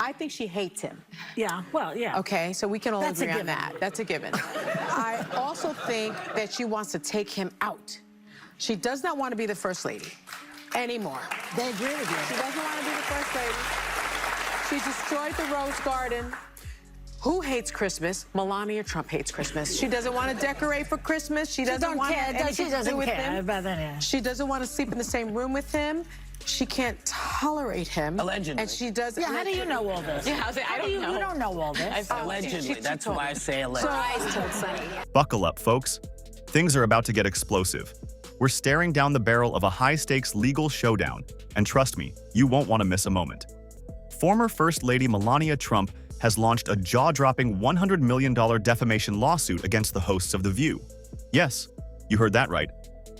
I think she hates him. Yeah, well, yeah. Okay, so we can all That's a agree on given. that. That's a given. I also think that she wants to take him out. She does not want to be the first lady anymore. They agree with you. She doesn't want to be the first lady. She destroyed the Rose Garden. Who hates Christmas? Melania Trump hates Christmas. She doesn't want to decorate for Christmas. She doesn't want to have anything to do with him. She doesn't want to sleep in the same room with him. She can't tolerate him. Allegedly. And she does. Yeah, how do you know all this? Yeah, I don't know. You don't know all this. Allegedly. That's why I say allegedly. Buckle up, folks. Things are about to get explosive. We're staring down the barrel of a high-stakes legal showdown, and trust me, you won't want to miss a moment. Former First Lady Melania Trump has launched a jaw-dropping $100 million defamation lawsuit against the hosts of The View. Yes, you heard that right.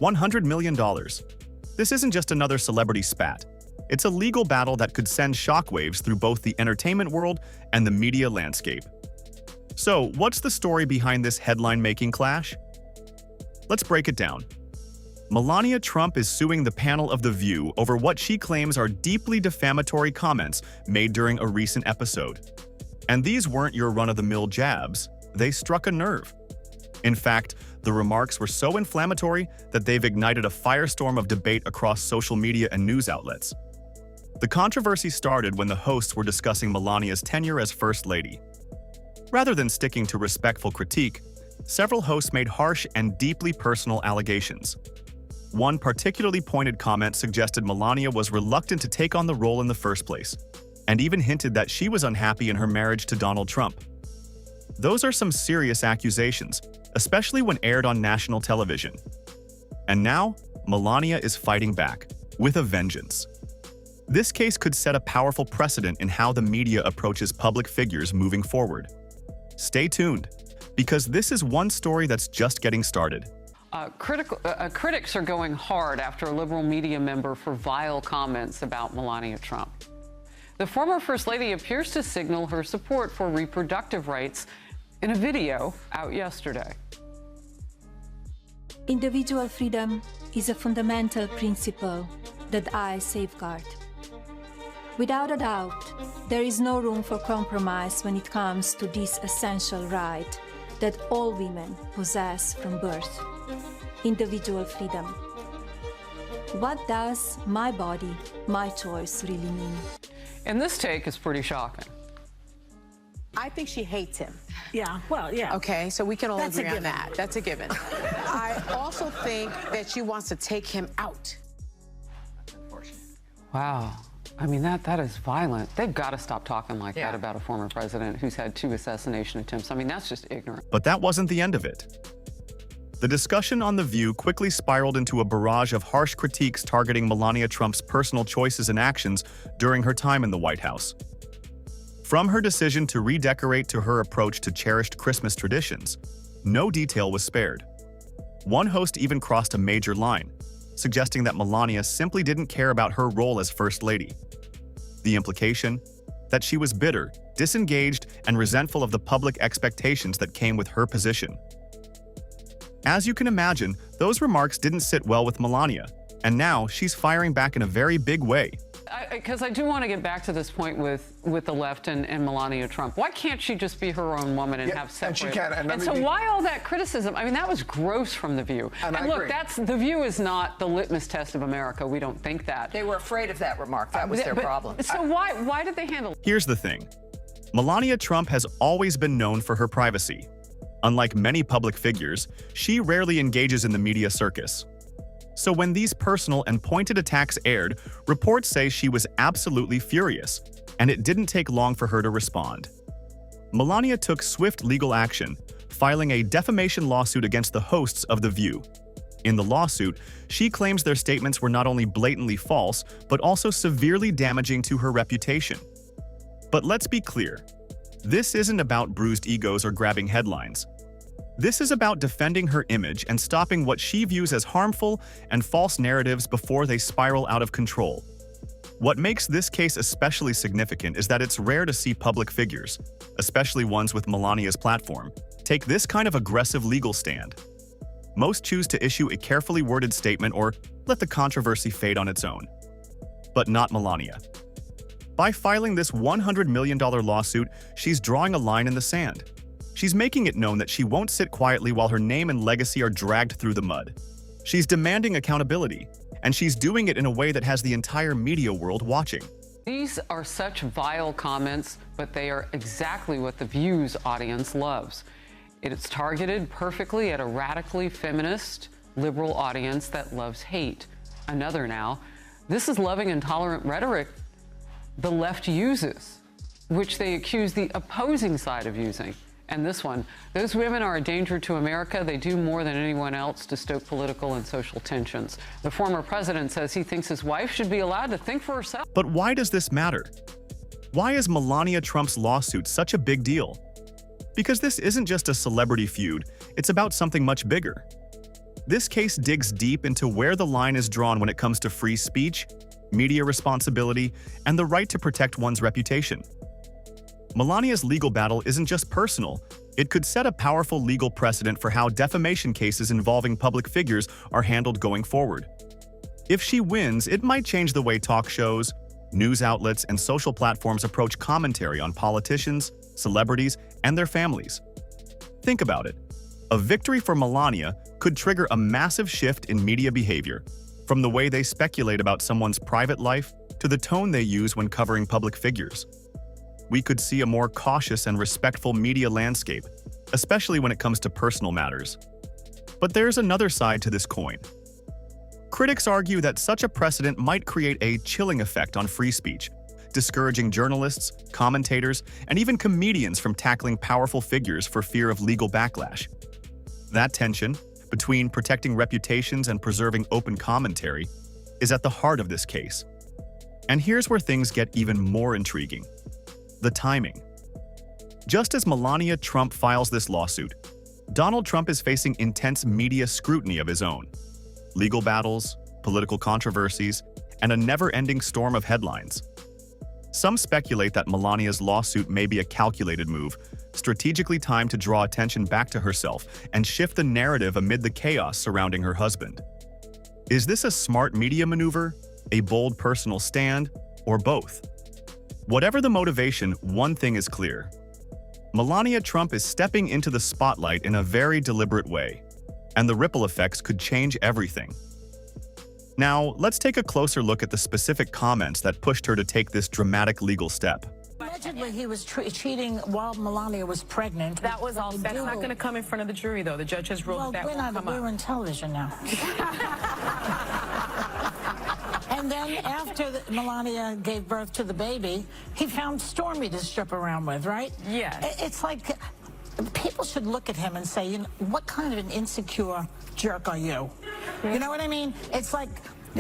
$100 million. This isn't just another celebrity spat. It's a legal battle that could send shockwaves through both the entertainment world and the media landscape. So, what's the story behind this headline-making clash? Let's break it down. Melania Trump is suing the panel of The View over what she claims are deeply defamatory comments made during a recent episode. And these weren't your run-of-the-mill jabs. They struck a nerve. In fact, the remarks were so inflammatory that they've ignited a firestorm of debate across social media and news outlets. The controversy started when the hosts were discussing Melania's tenure as First Lady. Rather than sticking to respectful critique, several hosts made harsh and deeply personal allegations. One particularly pointed comment suggested Melania was reluctant to take on the role in the first place, and even hinted that she was unhappy in her marriage to Donald Trump. Those are some serious accusations, especially when aired on national television. And now, Melania is fighting back, with a vengeance. This case could set a powerful precedent in how the media approaches public figures moving forward. Stay tuned, because this is one story that's just getting started. Critics are going hard after a liberal media member for vile comments about Melania Trump. The former First Lady appears to signal her support for reproductive rights in a video out yesterday. Individual freedom is a fundamental principle that I safeguard. Without a doubt, there is no room for compromise when it comes to this essential right that all women possess from birth: individual freedom. What does my body, my choice really mean? And this take is pretty shocking. I think she hates him. Yeah, well, yeah. Okay, so we can all That's a agree on given. that. That's a given. I also think that she wants to take him out. Wow. I mean, that is violent. They've got to stop talking like that about a former president who's had 2 assassination attempts. I mean, that's just ignorant. But that wasn't the end of it. The discussion on The View quickly spiraled into a barrage of harsh critiques targeting Melania Trump's personal choices and actions during her time in the White House. From her decision to redecorate to her approach to cherished Christmas traditions, no detail was spared. One host even crossed a major line, suggesting that Melania simply didn't care about her role as First Lady. The implication? That she was bitter, disengaged, and resentful of the public expectations that came with her position. As you can imagine, those remarks didn't sit well with Melania, and now she's firing back in a very big way. Because I do want to get back to this point with the left and Melania Trump. Why can't she just be her own woman and have separate? And she can. And so why all that criticism? I mean, that was gross from The View. And I look, agree. The View is not the litmus test of America. We don't think that. They were afraid of that remark. That was their problem. So why did they handle it? Here's the thing. Melania Trump has always been known for her privacy. Unlike many public figures, she rarely engages in the media circus. So when these personal and pointed attacks aired, reports say she was absolutely furious, and it didn't take long for her to respond. Melania took swift legal action, filing a defamation lawsuit against the hosts of The View. In the lawsuit, she claims their statements were not only blatantly false, but also severely damaging to her reputation. But let's be clear, this isn't about bruised egos or grabbing headlines. This is about defending her image and stopping what she views as harmful and false narratives before they spiral out of control. What makes this case especially significant is that it's rare to see public figures, especially ones with Melania's platform, take this kind of aggressive legal stand. Most choose to issue a carefully worded statement or let the controversy fade on its own. But not Melania. By filing this $100 million lawsuit, she's drawing a line in the sand. She's making it known that she won't sit quietly while her name and legacy are dragged through the mud. She's demanding accountability, and she's doing it in a way that has the entire media world watching. These are such vile comments, but they are exactly what the Views audience loves. It is targeted perfectly at a radically feminist, liberal audience that loves hate. Another now. This is loving and tolerant rhetoric the left uses, which they accuse the opposing side of using. And this one, those women are a danger to America. They do more than anyone else to stoke political and social tensions. The former president says he thinks his wife should be allowed to think for herself. But why does this matter? Why is Melania Trump's lawsuit such a big deal? Because this isn't just a celebrity feud, it's about something much bigger. This case digs deep into where the line is drawn when it comes to free speech, media responsibility, and the right to protect one's reputation. Melania's legal battle isn't just personal, it could set a powerful legal precedent for how defamation cases involving public figures are handled going forward. If she wins, it might change the way talk shows, news outlets, and social platforms approach commentary on politicians, celebrities, and their families. Think about it. A victory for Melania could trigger a massive shift in media behavior, from the way they speculate about someone's private life to the tone they use when covering public figures. We could see a more cautious and respectful media landscape, especially when it comes to personal matters. But there's another side to this coin. Critics argue that such a precedent might create a chilling effect on free speech, discouraging journalists, commentators, and even comedians from tackling powerful figures for fear of legal backlash. That tension, between protecting reputations and preserving open commentary, is at the heart of this case. And here's where things get even more intriguing. The timing. Just as Melania Trump files this lawsuit, Donald Trump is facing intense media scrutiny of his own. Legal battles, political controversies, and a never-ending storm of headlines. Some speculate that Melania's lawsuit may be a calculated move, strategically timed to draw attention back to herself and shift the narrative amid the chaos surrounding her husband. Is this a smart media maneuver, a bold personal stand, or both? Whatever the motivation, one thing is clear. Melania Trump is stepping into the spotlight in a very deliberate way, and the ripple effects could change everything. Now, let's take a closer look at the specific comments that pushed her to take this dramatic legal step. Allegedly, he was cheating while Melania was pregnant. That was all. That's not going to come in front of the jury, though. The judge has ruled that won't come up. We're on television now. And then after Melania gave birth to the baby, he found Stormy to strip around with, right? Yes. It's like people should look at him and say, you know, what kind of an insecure jerk are you? You know what I mean? It's like,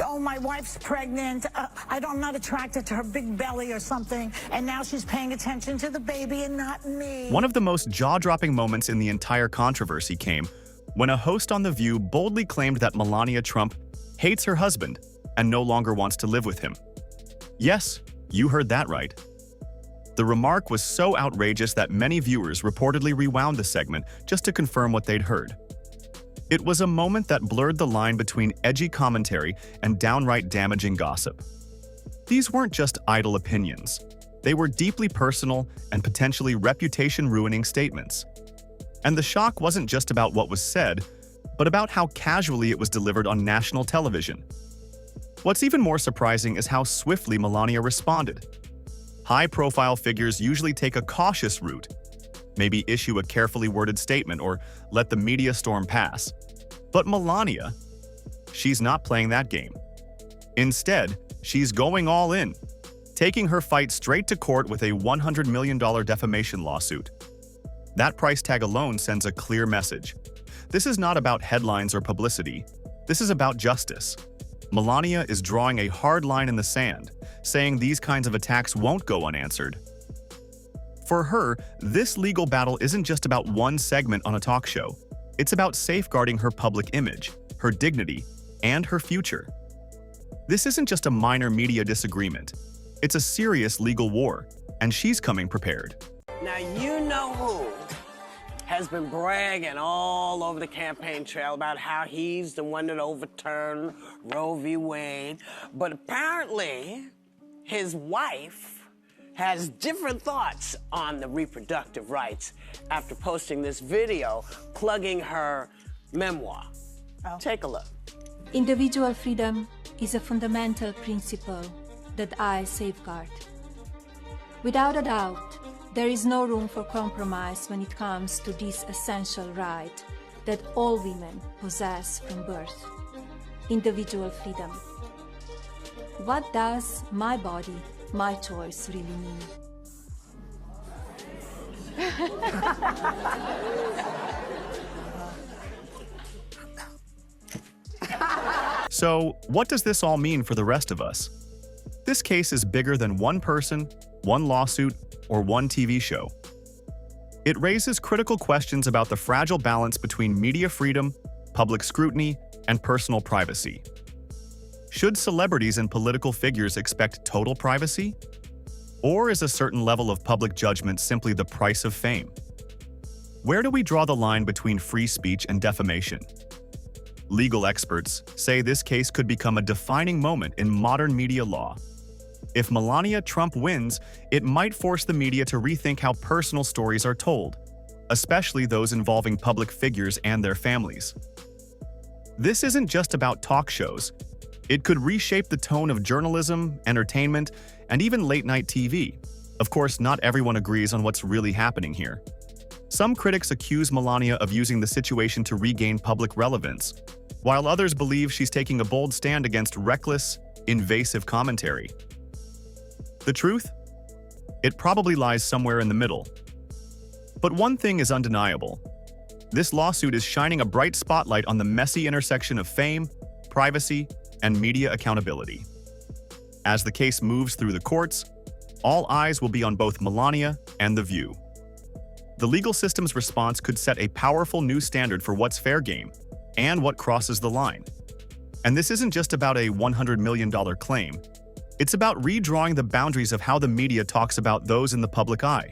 oh, my wife's pregnant, I'm not attracted to her big belly or something, and now she's paying attention to the baby and not me. One of the most jaw-dropping moments in the entire controversy came when a host on The View boldly claimed that Melania Trump hates her husband and no longer wants to live with him. Yes, you heard that right. The remark was so outrageous that many viewers reportedly rewound the segment just to confirm what they'd heard. It was a moment that blurred the line between edgy commentary and downright damaging gossip. These weren't just idle opinions. They were deeply personal and potentially reputation-ruining statements. And the shock wasn't just about what was said, but about how casually it was delivered on national television. What's even more surprising is how swiftly Melania responded. High-profile figures usually take a cautious route, maybe issue a carefully worded statement or let the media storm pass. But Melania, she's not playing that game. Instead, she's going all in, taking her fight straight to court with a $100 million defamation lawsuit. That price tag alone sends a clear message. This is not about headlines or publicity. This is about justice. Melania is drawing a hard line in the sand, saying these kinds of attacks won't go unanswered. For her, this legal battle isn't just about one segment on a talk show. It's about safeguarding her public image, her dignity, and her future. This isn't just a minor media disagreement. It's a serious legal war, and she's coming prepared. Now you know who has been bragging all over the campaign trail about how he's the one that overturned Roe v. Wade, but apparently his wife has different thoughts on the reproductive rights after posting this video plugging her memoir. Take a look. Individual freedom is a fundamental principle that I safeguard. Without a doubt, there is no room for compromise when it comes to this essential right that all women possess from birth: individual freedom. What does my body, my choice really mean? So, what does this all mean for the rest of us? This case is bigger than one person, one lawsuit, or one TV show. It raises critical questions about the fragile balance between media freedom, public scrutiny, and personal privacy. Should celebrities and political figures expect total privacy? Or is a certain level of public judgment simply the price of fame? Where do we draw the line between free speech and defamation? Legal experts say this case could become a defining moment in modern media law. If Melania Trump wins, it might force the media to rethink how personal stories are told, especially those involving public figures and their families. This isn't just about talk shows. It could reshape the tone of journalism, entertainment, and even late-night TV. Of course, not everyone agrees on what's really happening here. Some critics accuse Melania of using the situation to regain public relevance, while others believe she's taking a bold stand against reckless, invasive commentary. The truth? It probably lies somewhere in the middle. But one thing is undeniable. This lawsuit is shining a bright spotlight on the messy intersection of fame, privacy, and media accountability. As the case moves through the courts, all eyes will be on both Melania and The View. The legal system's response could set a powerful new standard for what's fair game and what crosses the line. And this isn't just about a $100 million claim. It's about redrawing the boundaries of how the media talks about those in the public eye.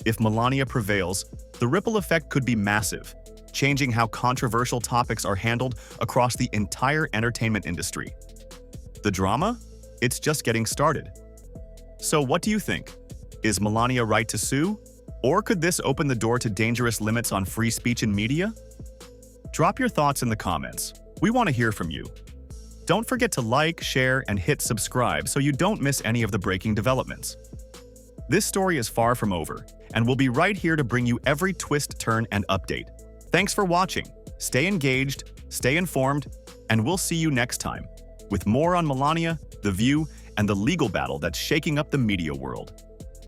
If Melania prevails, the ripple effect could be massive, changing how controversial topics are handled across the entire entertainment industry. The drama? It's just getting started. So what do you think? Is Melania right to sue? Or could this open the door to dangerous limits on free speech in media? Drop your thoughts in the comments. We want to hear from you. Don't forget to like, share, and hit subscribe so you don't miss any of the breaking developments. This story is far from over, and we'll be right here to bring you every twist, turn, and update. Thanks for watching. Stay engaged, stay informed, and we'll see you next time with more on Melania, The View, and the legal battle that's shaking up the media world.